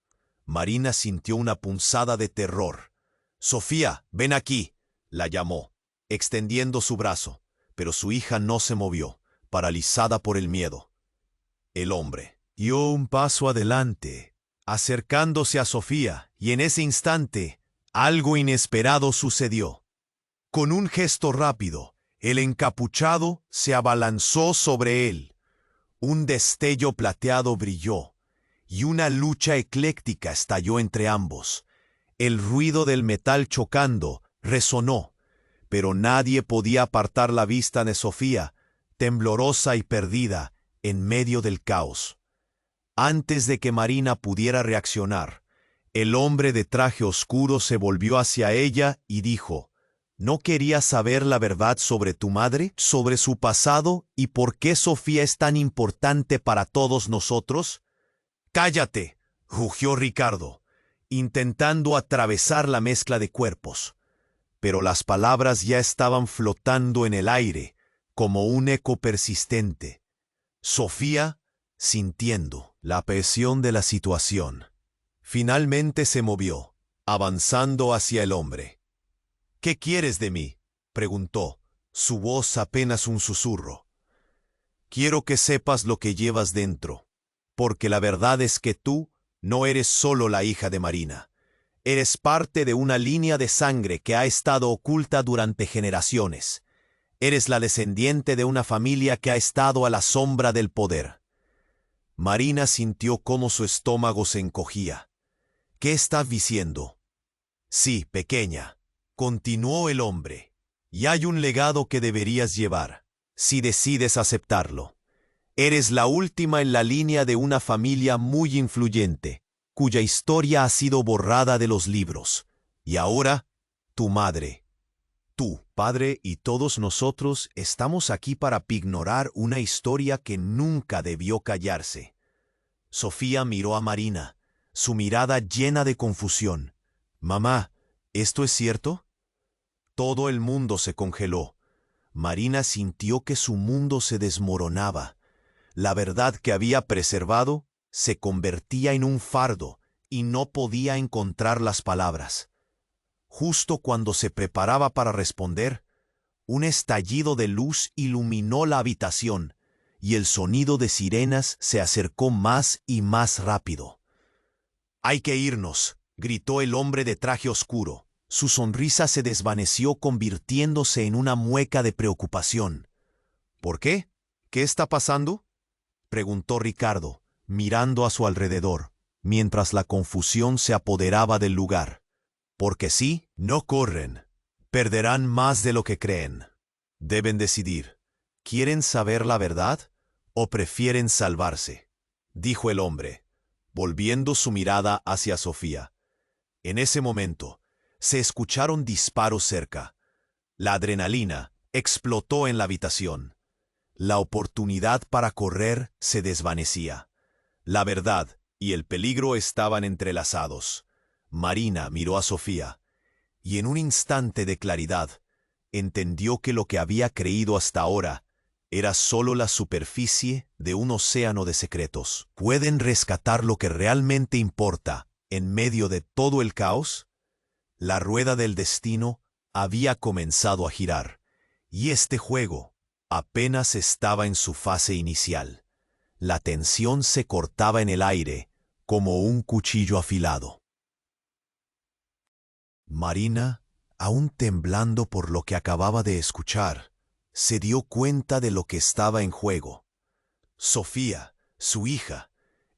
Marina sintió una punzada de terror. —Sofía, ven aquí —la llamó, extendiendo su brazo, pero su hija no se movió, paralizada por el miedo. El hombre dio un paso adelante, acercándose a Sofía, y en ese instante, algo inesperado sucedió. Con un gesto rápido, el encapuchado se abalanzó sobre él. Un destello plateado brilló, y una lucha ecléctica estalló entre ambos. El ruido del metal chocando resonó, pero nadie podía apartar la vista de Sofía, temblorosa y perdida, en medio del caos. Antes de que Marina pudiera reaccionar, el hombre de traje oscuro se volvió hacia ella y dijo: ¿No querías saber la verdad sobre tu madre, sobre su pasado y por qué Sofía es tan importante para todos nosotros? —¡Cállate! —rugió Ricardo, intentando atravesar la mezcla de cuerpos. Pero las palabras ya estaban flotando en el aire, como un eco persistente. Sofía, sintiendo la presión de la situación, finalmente se movió, avanzando hacia el hombre. —¿Qué quieres de mí? —preguntó, su voz apenas un susurro. —Quiero que sepas lo que llevas dentro, porque la verdad es que tú no eres solo la hija de Marina. Eres parte de una línea de sangre que ha estado oculta durante generaciones. Eres la descendiente de una familia que ha estado a la sombra del poder. Marina sintió cómo su estómago se encogía. —¿Qué estás diciendo? —Sí, pequeña —continuó el hombre—, y hay un legado que deberías llevar, si decides aceptarlo. Eres la última en la línea de una familia muy influyente, cuya historia ha sido borrada de los libros. Y ahora, tu madre, tu padre y todos nosotros estamos aquí para ignorar una historia que nunca debió callarse. Sofía miró a Marina, su mirada llena de confusión. —Mamá, ¿esto es cierto? Todo el mundo se congeló. Marina sintió que su mundo se desmoronaba. La verdad que había preservado se convertía en un fardo y no podía encontrar las palabras. Justo cuando se preparaba para responder, un estallido de luz iluminó la habitación y el sonido de sirenas se acercó más y más rápido. —¡Hay que irnos! —gritó el hombre de traje oscuro, Su sonrisa se desvaneció convirtiéndose en una mueca de preocupación. ¿Por qué? ¿Qué está pasando?, preguntó Ricardo, mirando a su alrededor, mientras la confusión se apoderaba del lugar. Porque sí, no corren. Perderán más de lo que creen. Deben decidir. ¿Quieren saber la verdad o prefieren salvarse?, dijo el hombre, volviendo su mirada hacia Sofía. En ese momento, se escucharon disparos cerca. La adrenalina explotó en la habitación. La oportunidad para correr se desvanecía. La verdad y el peligro estaban entrelazados. Marina miró a Sofía, y en un instante de claridad, entendió que lo que había creído hasta ahora era solo la superficie de un océano de secretos. ¿Pueden rescatar lo que realmente importa en medio de todo el caos? La rueda del destino había comenzado a girar, y este juego apenas estaba en su fase inicial. La tensión se cortaba en el aire como un cuchillo afilado. Marina, aún temblando por lo que acababa de escuchar, se dio cuenta de lo que estaba en juego. Sofía, su hija,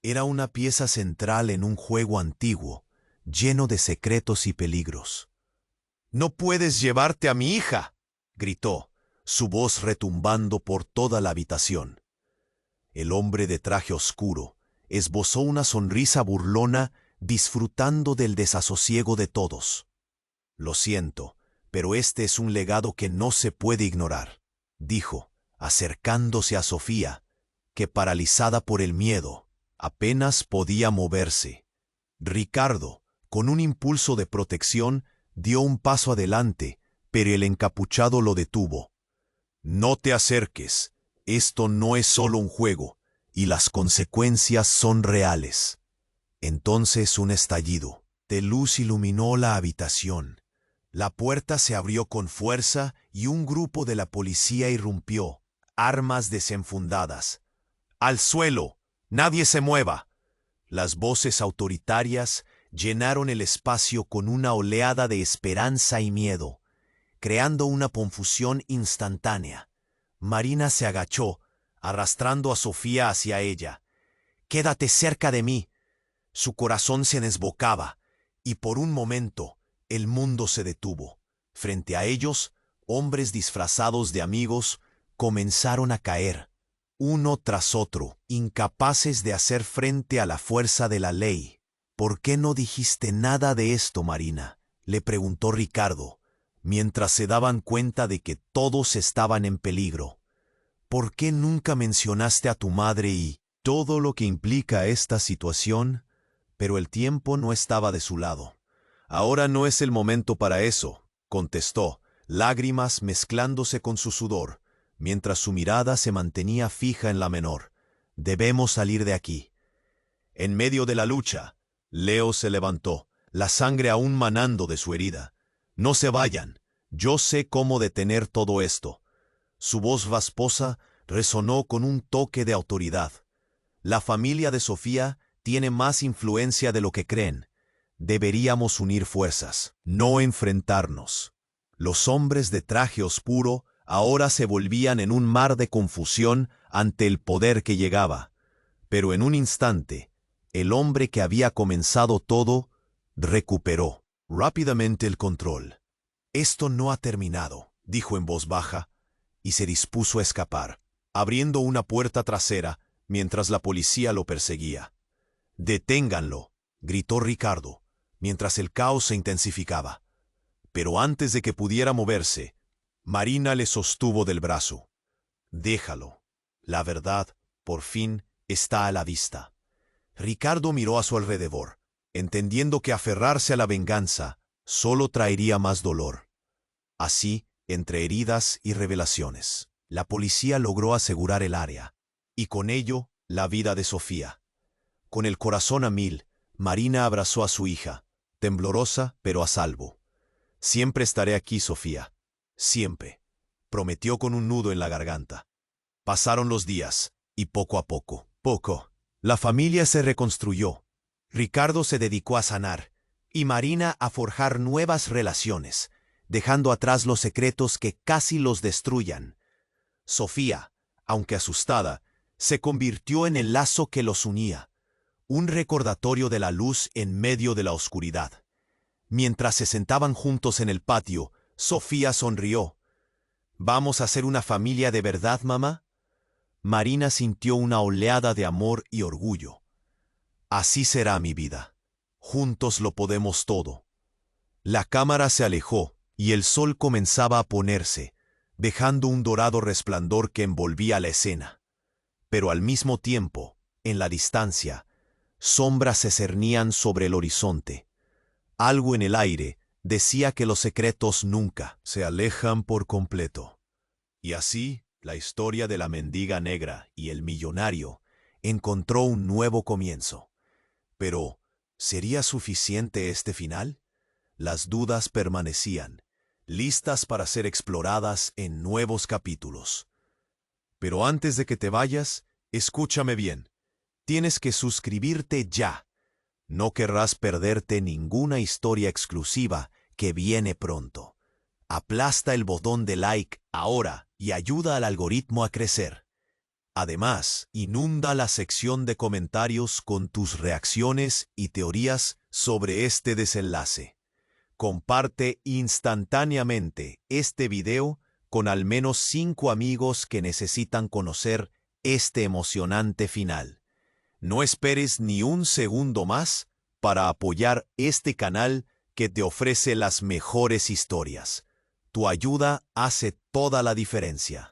era una pieza central en un juego antiguo, lleno de secretos y peligros. «¡No puedes llevarte a mi hija!», gritó, su voz retumbando por toda la habitación. El hombre de traje oscuro esbozó una sonrisa burlona, disfrutando del desasosiego de todos. «Lo siento, pero este es un legado que no se puede ignorar», dijo, acercándose a Sofía, que paralizada por el miedo, apenas podía moverse. Ricardo, con un impulso de protección, dio un paso adelante, pero el encapuchado lo detuvo. «No te acerques. Esto no es solo un juego, y las consecuencias son reales». Entonces un estallido de luz iluminó la habitación. La puerta se abrió con fuerza y un grupo de la policía irrumpió, armas desenfundadas. «¡Al suelo! ¡Nadie se mueva!». Las voces autoritarias llenaron el espacio con una oleada de esperanza y miedo, creando una confusión instantánea. Marina se agachó, arrastrando a Sofía hacia ella. «¡Quédate cerca de mí!». Su corazón se desbocaba, y por un momento el mundo se detuvo. Frente a ellos, hombres disfrazados de amigos comenzaron a caer, uno tras otro, incapaces de hacer frente a la fuerza de la ley. «¿Por qué no dijiste nada de esto, Marina?», le preguntó Ricardo, mientras se daban cuenta de que todos estaban en peligro. «¿Por qué nunca mencionaste a tu madre y todo lo que implica esta situación?». Pero el tiempo no estaba de su lado. «Ahora no es el momento para eso», contestó, lágrimas mezclándose con su sudor, mientras su mirada se mantenía fija en la menor. «Debemos salir de aquí». En medio de la lucha, Leo se levantó, la sangre aún manando de su herida. «No se vayan. Yo sé cómo detener todo esto». Su voz rasposa resonó con un toque de autoridad. «La familia de Sofía tiene más influencia de lo que creen. Deberíamos unir fuerzas, no enfrentarnos». Los hombres de traje oscuro ahora se volvían en un mar de confusión ante el poder que llegaba. Pero en un instante, el hombre que había comenzado todo recuperó rápidamente el control. «Esto no ha terminado», dijo en voz baja, y se dispuso a escapar, abriendo una puerta trasera mientras la policía lo perseguía. «Deténganlo», gritó Ricardo, mientras el caos se intensificaba. Pero antes de que pudiera moverse, Marina le sostuvo del brazo. «Déjalo. La verdad, por fin, está a la vista». Ricardo miró a su alrededor, entendiendo que aferrarse a la venganza solo traería más dolor. Así, entre heridas y revelaciones, la policía logró asegurar el área, y con ello, la vida de Sofía. Con el corazón a mil, Marina abrazó a su hija, temblorosa pero a salvo. «Siempre estaré aquí, Sofía. Siempre», prometió con un nudo en la garganta. Pasaron los días, y poco a poco, la familia se reconstruyó. Ricardo se dedicó a sanar, y Marina a forjar nuevas relaciones, dejando atrás los secretos que casi los destruyan. Sofía, aunque asustada, se convirtió en el lazo que los unía, un recordatorio de la luz en medio de la oscuridad. Mientras se sentaban juntos en el patio, Sofía sonrió. ¿Vamos a ser una familia de verdad, mamá? Marina sintió una oleada de amor y orgullo. Así será mi vida. Juntos lo podemos todo. La cámara se alejó y el sol comenzaba a ponerse, dejando un dorado resplandor que envolvía la escena. Pero al mismo tiempo, en la distancia, sombras se cernían sobre el horizonte. Algo en el aire decía que los secretos nunca se alejan por completo. Y así, la historia de la mendiga negra y el millonario encontró un nuevo comienzo. Pero, ¿sería suficiente este final? Las dudas permanecían, listas para ser exploradas en nuevos capítulos. Pero antes de que te vayas, escúchame bien. Tienes que suscribirte ya. No querrás perderte ninguna historia exclusiva que viene pronto. Aplasta el botón de like ahora y ayuda al algoritmo a crecer. Además, inunda la sección de comentarios con tus reacciones y teorías sobre este desenlace. Comparte instantáneamente este video con al menos 5 amigos que necesitan conocer este emocionante final. No esperes ni un segundo más para apoyar este canal que te ofrece las mejores historias. Tu ayuda hace toda la diferencia.